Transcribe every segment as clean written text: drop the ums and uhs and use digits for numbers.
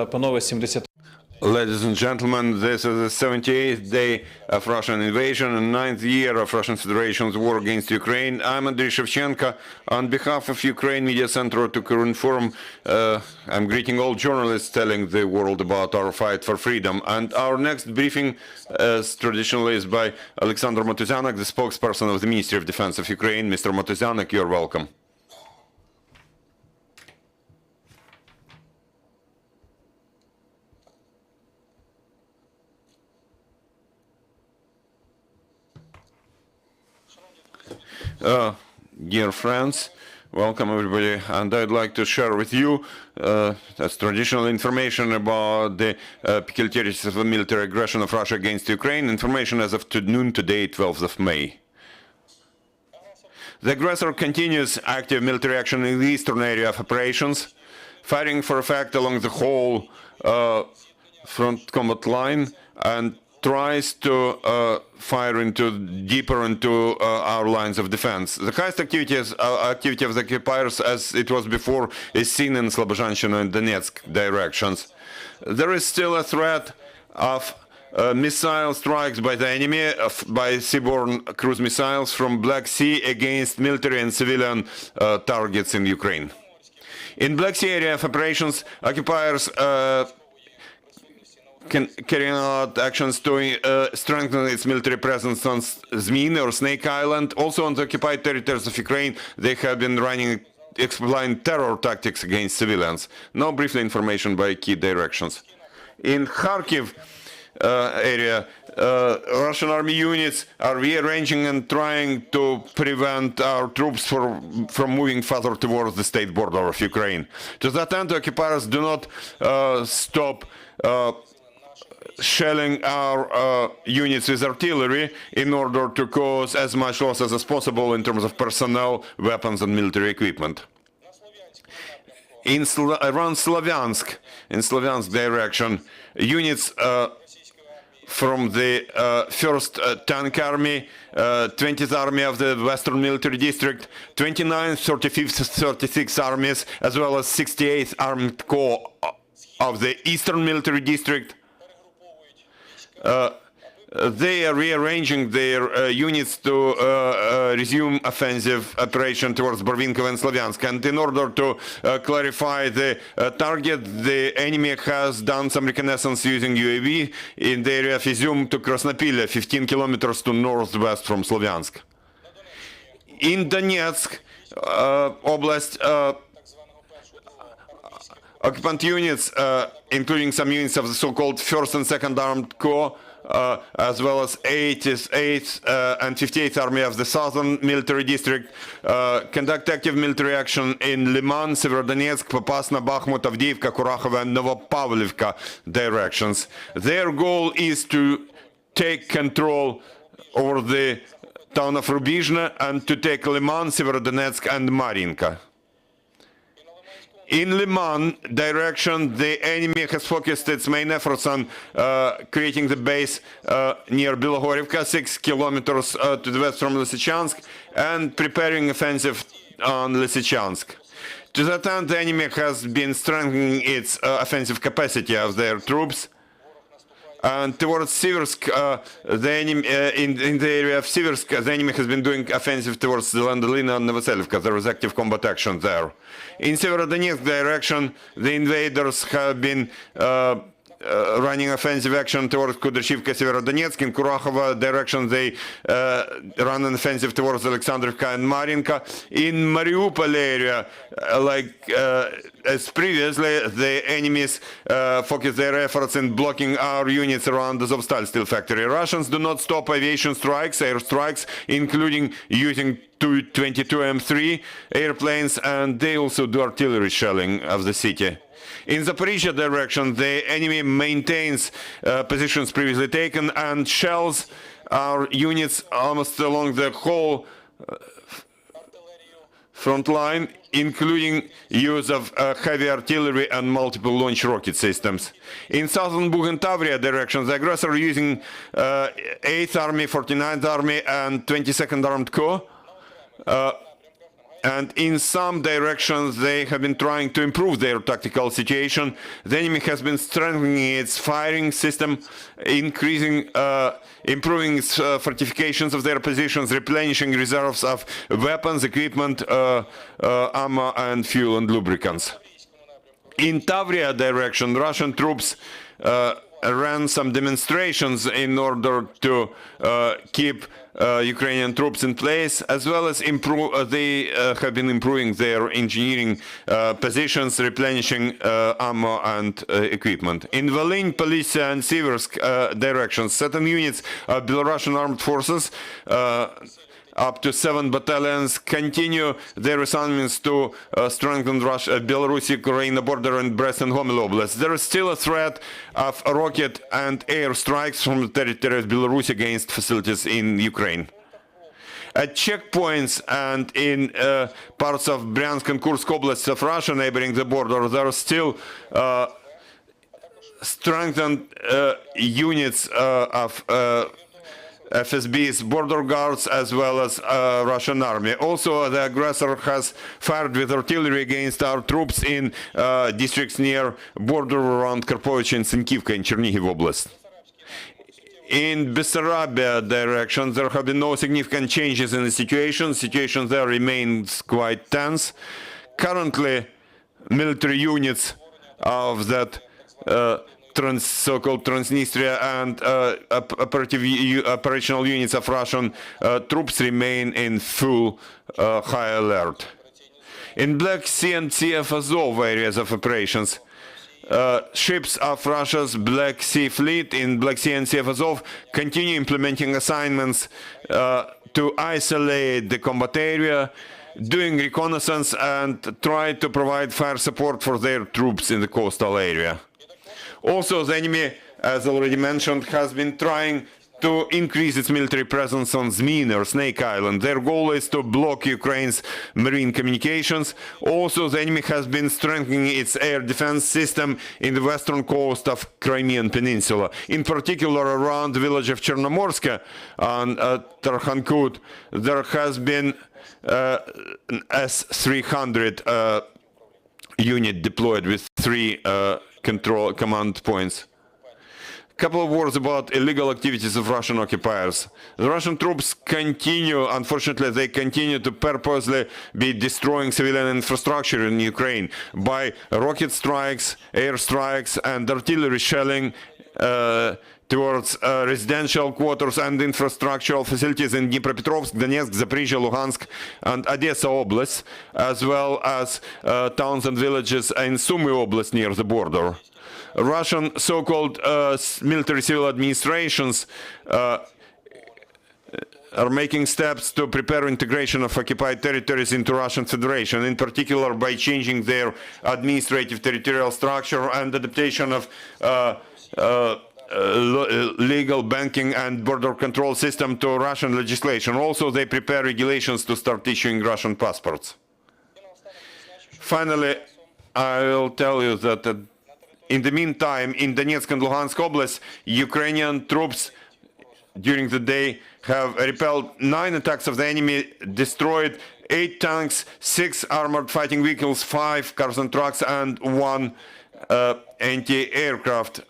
Панове 70. Ladies and gentlemen, this is the 78th day of Russian invasion and 9th year of Russian Federation's war against Ukraine. I'm Andriy Shevchenko. On behalf of Ukraine Media Center to Ukrinform, I'm greeting all journalists telling the world about our fight for freedom. And our next briefing, as traditionally, is by Oleksandr Motuzyanyk, the spokesperson of the Ministry of Defense of Ukraine. Mr. Motuzyanyk, you're welcome. Dear friends, welcome everybody, and I'd like to share with you as traditional information about the peculiarities of the military aggression of Russia against Ukraine, information as of noon today, 12th of May. The aggressor continues active military action in the eastern area of operations, firing for effect along the whole front combat line, and tries to fire deeper into our lines of defense. The highest activity of the occupiers, as it was before, is seen in Slobozhanщina and Donetsk directions. There is still a threat of missile strikes by the enemy, by seaborne cruise missiles from Black Sea against military and civilian targets in Ukraine. In Black Sea area of operations, occupiers carrying out actions to strengthen its military presence on Zmin or Snake Island. Also on the occupied territories of Ukraine, they have been exploring terror tactics against civilians. Now briefly information by key directions. In Kharkiv area, Russian army units are rearranging and trying to prevent our troops from moving further towards the state border of Ukraine. To that end, the occupiers do not stop shelling our units with artillery in order to cause as much losses as possible in terms of personnel, weapons and military equipment. Around Slavyansk, in Slavyansk direction, units from the 1st Tank Army, 20th Army of the Western Military District, 29th, 35th, 36th Armies, as well as 68th Armed Corps of the Eastern Military District, they are rearranging their units to resume offensive operation towards Barvinkovo and Slavyansk. And in order to clarify the target, the enemy has done some reconnaissance using UAV in the area of Izum to Krasnopilya, 15 kilometers to northwest from Slavyansk. In Donetsk Oblast, occupant units, including some units of the so-called 1st and 2nd Armed Corps, as well as 8th and 58th Army of the Southern Military District, conduct active military action in Liman, Severodonetsk, Popasna, Bakhmut, Avdiivka, Kurakhova, and Novopavlivka directions. Their goal is to take control over the town of Rubizhne and to take Liman, Severodonetsk, and Marinka. In Liman direction, the enemy has focused its main efforts on creating the base near Bilogorivka, 6 kilometers to the west from Lysychansk, and preparing offensive on Lysychansk. To that end, the enemy has been strengthening its offensive capacity of their troops. And towards Siversk, the enemy, in the area of Siversk, the enemy has been doing offensive towards the Landolina and Novoselivka. There was active combat action there. In Severodonetsk direction, the invaders have been running offensive action towards Kudryshivka, Severodonetsk. In Kurakhova direction, they run an offensive towards Oleksandrivka and Marinka. In Mariupol area, as previously, the enemies focus their efforts in blocking our units around the Azovstal steel factory. Russians do not stop aviation strikes, air strikes, including using Tu-22 M3 airplanes, and they also do artillery shelling of the city. In Zaporizhia direction, the enemy maintains positions previously taken and shells our units almost along the whole front line, including use of heavy artillery and multiple launch rocket systems. In southern Bugentavria direction, the aggressor using 8th Army, 49th Army, and 22nd Armed Corps. And in some directions, they have been trying to improve their tactical situation. The enemy has been strengthening its firing system, improving its fortifications of their positions, replenishing reserves of weapons, equipment, armor, and fuel and lubricants. In Tavria direction, Russian troops ran some demonstrations in order to keep Ukrainian troops in place, as well as they have been improving their engineering positions, replenishing armor and equipment. In Volyn, Polisia, and Siversk directions, certain units of Belarusian armed forces, up to 7 battalions, continue their assignments to strengthen Belarus-Ukraine border and Brest and Homel Oblast. There is still a threat of rocket and air strikes from the territory of Belarus against facilities in Ukraine. At checkpoints and in parts of Bryansk and Kursk Oblasts of Russia neighboring the border, there are still strengthened units of FSB's border guards as well as Russian army. Also, the aggressor has fired with artillery against our troops in districts near border around Karpovich and Sinkivka in Chernihiv Oblast. In Bessarabia direction, there have been no significant changes in the situation. Situation there remains quite tense. Currently, military units of that so-called Transnistria and operational units of Russian troops remain in full high alert. In Black Sea and Sea of Azov areas of operations, ships of Russia's Black Sea Fleet in Black Sea and Sea of Azov continue implementing assignments to isolate the combat area, doing reconnaissance and try to provide fire support for their troops in the coastal area. Also, the enemy, as already mentioned, has been trying to increase its military presence on Zmin or Snake Island. Their goal is to block Ukraine's marine communications. Also, the enemy has been strengthening its air defense system in the western coast of Crimean Peninsula. In particular, around the village of Chernomorska on Tarkhankut, there has been an S-300 unit deployed with 3 command points. A couple of words about illegal activities of Russian occupiers. The Russian troops continue, unfortunately, they continue to purposely be destroying civilian infrastructure in Ukraine by rocket strikes, air strikes, and artillery shelling towards residential quarters and infrastructural facilities in Dnipropetrovsk, Donetsk, Zaporizhia, Luhansk, and Odessa Oblasts, as well as towns and villages in Sumy Oblast near the border. Russian so-called military civil administrations are making steps to prepare integration of occupied territories into Russian Federation, in particular by changing their administrative territorial structure and adaptation of legal banking and border control system to Russian legislation. Also, they prepare regulations to start issuing Russian passports. Finally, I will tell you that in the meantime, in Donetsk and Luhansk Oblast, Ukrainian troops during the day have repelled 9 attacks of the enemy, destroyed 8 tanks, 6 armored fighting vehicles, 5 cars and trucks, and 1 anti-aircraft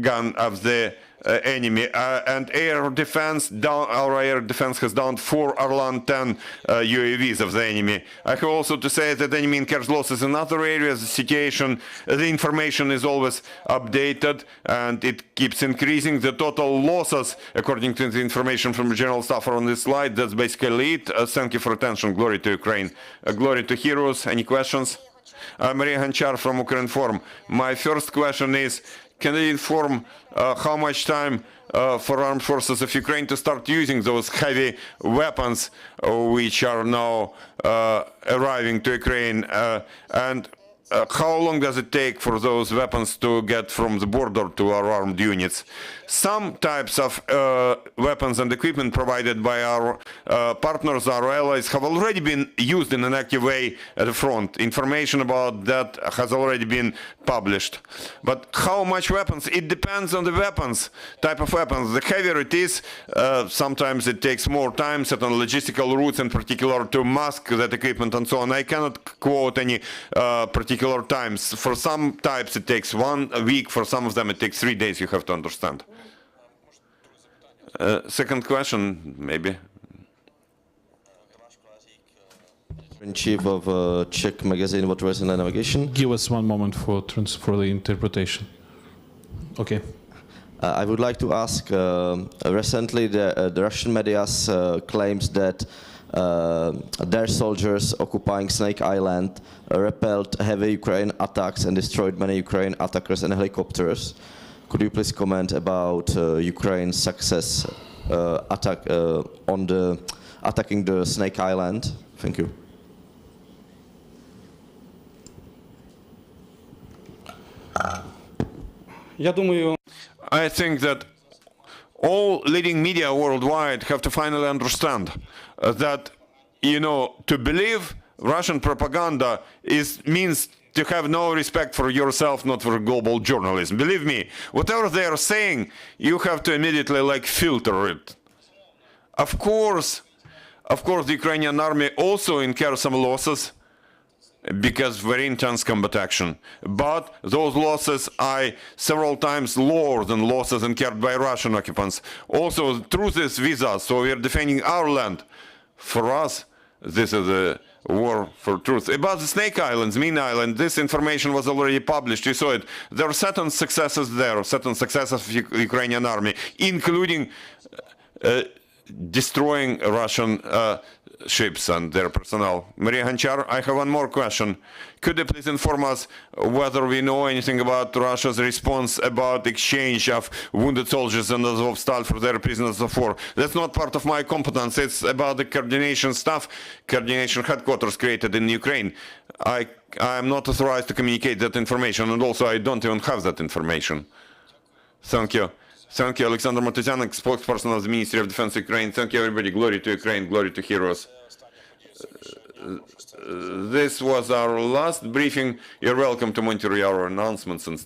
gun of the enemy. And air defense, our air defense has downed 4 Orlan 10 UAVs of the enemy. I have also to say that the enemy incurs losses in other areas. The situation, the information is always updated and it keeps increasing. The total losses, according to the information from the General Staff, are on this slide. That's basically it. Thank you for attention. Glory to Ukraine. Glory to heroes. Any questions? Maria Hanchar from Ukrinform. My first question is, can you inform how much time for armed forces of Ukraine to start using those heavy weapons which are now arriving to Ukraine? And how long does it take for those weapons to get from the border to our armed units? Some types of weapons and equipment provided by our partners, our allies, have already been used in an active way at the front. Information about that has already been published. But how much weapons? It depends on the weapons, type of weapons. The heavier it is, sometimes it takes more time, certain logistical routes in particular to mask that equipment and so on. I cannot quote any particular times. For some types it takes 1 week, for some of them it takes 3 days, you have to understand. Second question, maybe. In chief of Czech magazine What Was in the Navigation. Give us one moment for the interpretation. Okay. I would like to ask, recently the Russian media claims that their soldiers occupying Snake Island repelled heavy Ukraine attacks and destroyed many Ukraine attackers and helicopters. Could you please comment about Ukraine's success attacking the Snake Island? Thank you. I think that all leading media worldwide have to finally understand that, to believe Russian propaganda means to have no respect for yourself, not for global journalism. Believe me, whatever they are saying, you have to immediately filter it. Of course, the Ukrainian army also incurs some losses because very intense combat action. But those losses are several times lower than losses incurred by Russian occupants. Also, the truth is with us, so we are defending our land. For us, this is a war for truth. About the Snake Islands, Min Island, this information was already published, you saw it. There are certain successes there, certain successes of the Ukrainian army, including destroying Russian ships and their personnel. Maria Hanchar, I have one more question. Could you please inform us whether we know anything about Russia's response about exchange of wounded soldiers and Azovstal for their prisoners of war? That's not part of my competence. It's about the coordination staff, coordination headquarters created in Ukraine. I am not authorized to communicate that information, and also I don't even have that information. Thank you. Thank you, Oleksandr Motuzyanyk, spokesperson of the Ministry of Defense of Ukraine. Thank you, everybody. Glory to Ukraine, glory to heroes. This was our last briefing. You're welcome to monitor our announcements and